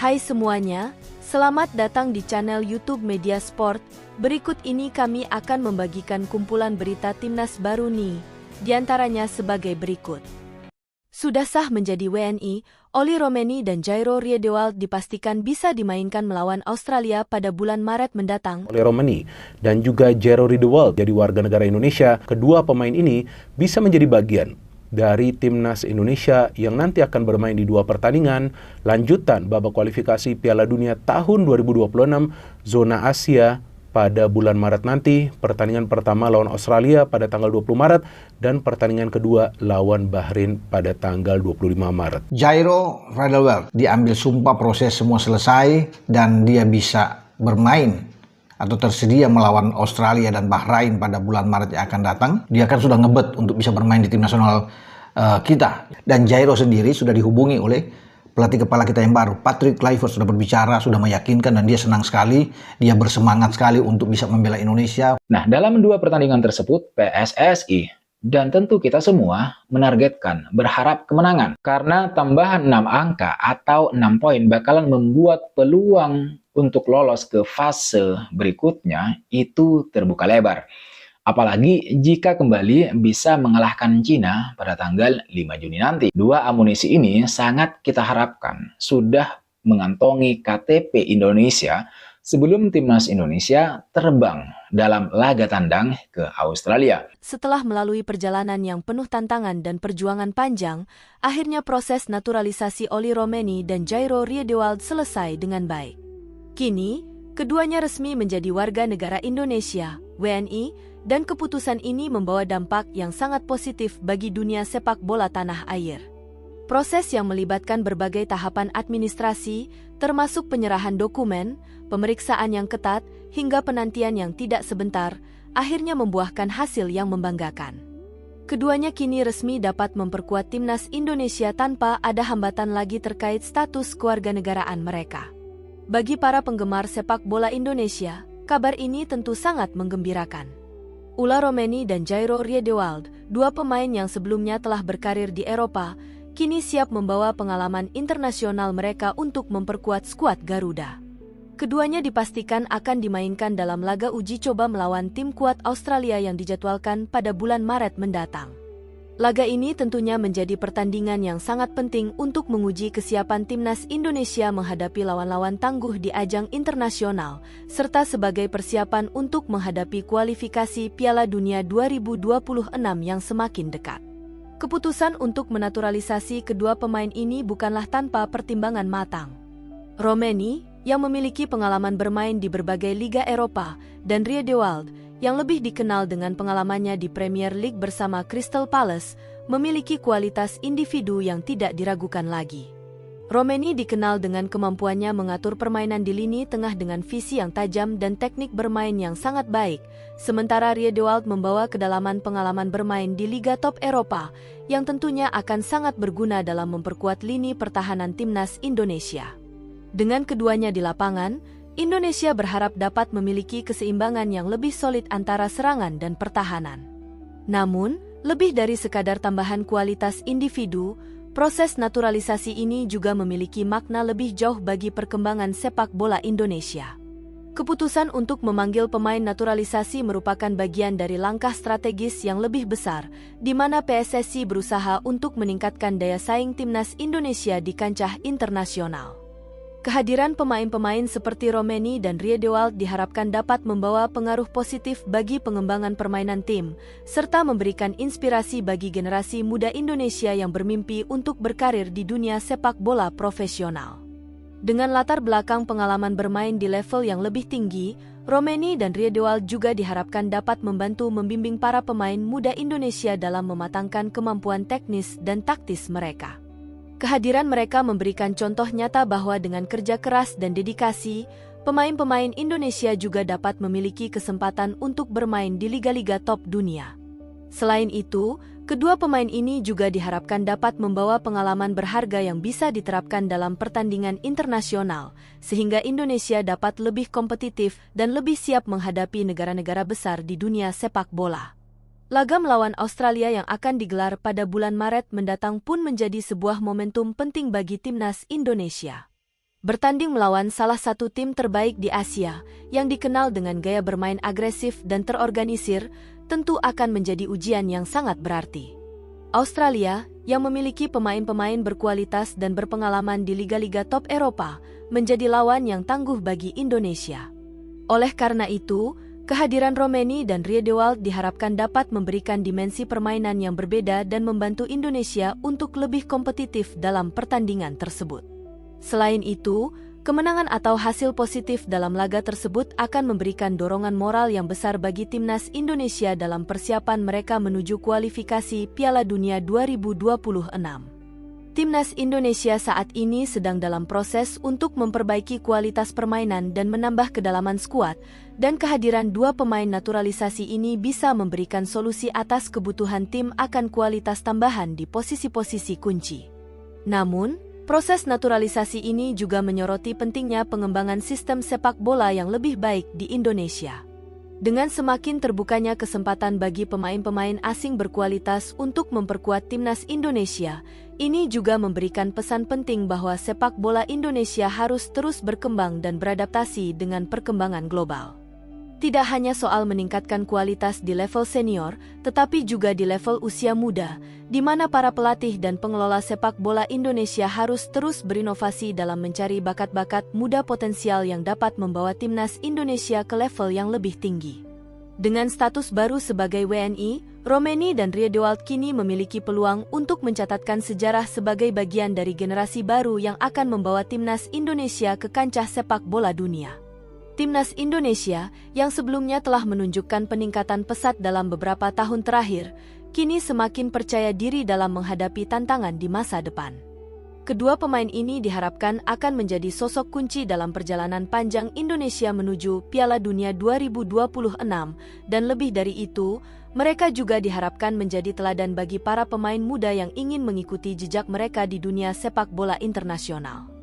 Hai semuanya, selamat datang di channel YouTube Media Sport. Berikut ini kami akan membagikan kumpulan berita timnas baru nih, diantaranya sebagai berikut. Sudah sah menjadi WNI, Oli Romeni dan Jairo Riedewald dipastikan bisa dimainkan melawan Australia pada bulan Maret mendatang. Oli Romeni dan juga Jairo Riedewald jadi warga negara Indonesia. Kedua pemain ini bisa menjadi bagian dari timnas Indonesia yang nanti akan bermain di 2 pertandingan lanjutan babak kualifikasi Piala Dunia tahun 2026 zona Asia pada bulan Maret nanti. Pertandingan pertama lawan Australia pada tanggal 20 Maret dan pertandingan kedua lawan Bahrain pada tanggal 25 Maret. Jairo Riedewald diambil sumpah, proses semua selesai dan dia bisa bermain atau tersedia melawan Australia dan Bahrain pada bulan Maret yang akan datang. Dia kan sudah ngebet untuk bisa bermain di tim nasional kita. Dan Jairo sendiri sudah dihubungi oleh pelatih kepala kita yang baru, Patrick Kluivert, sudah berbicara, sudah meyakinkan, dan dia senang sekali, dia bersemangat sekali untuk bisa membela Indonesia. Nah, dalam 2 pertandingan tersebut, PSSI dan tentu kita semua menargetkan, berharap kemenangan. Karena tambahan 6 angka atau 6 poin bakalan membuat peluang untuk lolos ke fase berikutnya itu terbuka lebar. Apalagi jika kembali bisa mengalahkan Cina pada tanggal 5 Juni nanti. 2 amunisi ini sangat kita harapkan sudah mengantongi KTP Indonesia sebelum timnas Indonesia terbang dalam laga tandang ke Australia. Setelah melalui perjalanan yang penuh tantangan dan perjuangan panjang, akhirnya proses naturalisasi Oli Romeni dan Jairo Riedewald selesai dengan baik. Kini, keduanya resmi menjadi warga negara Indonesia, WNI, dan keputusan ini membawa dampak yang sangat positif bagi dunia sepak bola tanah air. Proses yang melibatkan berbagai tahapan administrasi, termasuk penyerahan dokumen, pemeriksaan yang ketat, hingga penantian yang tidak sebentar, akhirnya membuahkan hasil yang membanggakan. Keduanya kini resmi dapat memperkuat timnas Indonesia tanpa ada hambatan lagi terkait status kewarganegaraan mereka. Bagi para penggemar sepak bola Indonesia, kabar ini tentu sangat menggembirakan. Oli Romeni dan Jairo Riedewald, 2 pemain yang sebelumnya telah berkarir di Eropa, kini siap membawa pengalaman internasional mereka untuk memperkuat skuad Garuda. Keduanya dipastikan akan dimainkan dalam laga uji coba melawan tim kuat Australia yang dijadwalkan pada bulan Maret mendatang. Laga ini tentunya menjadi pertandingan yang sangat penting untuk menguji kesiapan timnas Indonesia menghadapi lawan-lawan tangguh di ajang internasional, serta sebagai persiapan untuk menghadapi kualifikasi Piala Dunia 2026 yang semakin dekat. Keputusan untuk menaturalisasi kedua pemain ini bukanlah tanpa pertimbangan matang. Romeni, yang memiliki pengalaman bermain di berbagai liga Eropa, dan Riedewald, yang lebih dikenal dengan pengalamannya di Premier League bersama Crystal Palace, memiliki kualitas individu yang tidak diragukan lagi. Romeni dikenal dengan kemampuannya mengatur permainan di lini tengah dengan visi yang tajam dan teknik bermain yang sangat baik, sementara Riedewald membawa kedalaman pengalaman bermain di liga top Eropa, yang tentunya akan sangat berguna dalam memperkuat lini pertahanan timnas Indonesia. Dengan keduanya di lapangan, Indonesia berharap dapat memiliki keseimbangan yang lebih solid antara serangan dan pertahanan. Namun, lebih dari sekadar tambahan kualitas individu, proses naturalisasi ini juga memiliki makna lebih jauh bagi perkembangan sepak bola Indonesia. Keputusan untuk memanggil pemain naturalisasi merupakan bagian dari langkah strategis yang lebih besar, di mana PSSI berusaha untuk meningkatkan daya saing timnas Indonesia di kancah internasional. Kehadiran pemain-pemain seperti Romeni dan Riedewald diharapkan dapat membawa pengaruh positif bagi pengembangan permainan tim, serta memberikan inspirasi bagi generasi muda Indonesia yang bermimpi untuk berkarir di dunia sepak bola profesional. Dengan latar belakang pengalaman bermain di level yang lebih tinggi, Romeni dan Riedewald juga diharapkan dapat membantu membimbing para pemain muda Indonesia dalam mematangkan kemampuan teknis dan taktis mereka. Kehadiran mereka memberikan contoh nyata bahwa dengan kerja keras dan dedikasi, pemain-pemain Indonesia juga dapat memiliki kesempatan untuk bermain di liga-liga top dunia. Selain itu, kedua pemain ini juga diharapkan dapat membawa pengalaman berharga yang bisa diterapkan dalam pertandingan internasional, sehingga Indonesia dapat lebih kompetitif dan lebih siap menghadapi negara-negara besar di dunia sepak bola. Laga melawan Australia yang akan digelar pada bulan Maret mendatang pun menjadi sebuah momentum penting bagi timnas Indonesia. Bertanding melawan salah satu tim terbaik di Asia yang dikenal dengan gaya bermain agresif dan terorganisir tentu akan menjadi ujian yang sangat berarti. Australia, yang memiliki pemain-pemain berkualitas dan berpengalaman di liga-liga top Eropa, menjadi lawan yang tangguh bagi Indonesia. Oleh karena itu, kehadiran Romeni dan Riedewald diharapkan dapat memberikan dimensi permainan yang berbeda dan membantu Indonesia untuk lebih kompetitif dalam pertandingan tersebut. Selain itu, kemenangan atau hasil positif dalam laga tersebut akan memberikan dorongan moral yang besar bagi timnas Indonesia dalam persiapan mereka menuju kualifikasi Piala Dunia 2026. Timnas Indonesia saat ini sedang dalam proses untuk memperbaiki kualitas permainan dan menambah kedalaman skuad, dan kehadiran dua pemain naturalisasi ini bisa memberikan solusi atas kebutuhan tim akan kualitas tambahan di posisi-posisi kunci. Namun, proses naturalisasi ini juga menyoroti pentingnya pengembangan sistem sepak bola yang lebih baik di Indonesia. Dengan semakin terbukanya kesempatan bagi pemain-pemain asing berkualitas untuk memperkuat timnas Indonesia, ini juga memberikan pesan penting bahwa sepak bola Indonesia harus terus berkembang dan beradaptasi dengan perkembangan global. Tidak hanya soal meningkatkan kualitas di level senior, tetapi juga di level usia muda, di mana para pelatih dan pengelola sepak bola Indonesia harus terus berinovasi dalam mencari bakat-bakat muda potensial yang dapat membawa timnas Indonesia ke level yang lebih tinggi. Dengan status baru sebagai WNI, Romeni dan Riedewald kini memiliki peluang untuk mencatatkan sejarah sebagai bagian dari generasi baru yang akan membawa timnas Indonesia ke kancah sepak bola dunia. Timnas Indonesia, yang sebelumnya telah menunjukkan peningkatan pesat dalam beberapa tahun terakhir, kini semakin percaya diri dalam menghadapi tantangan di masa depan. Kedua pemain ini diharapkan akan menjadi sosok kunci dalam perjalanan panjang Indonesia menuju Piala Dunia 2026, dan lebih dari itu, mereka juga diharapkan menjadi teladan bagi para pemain muda yang ingin mengikuti jejak mereka di dunia sepak bola internasional.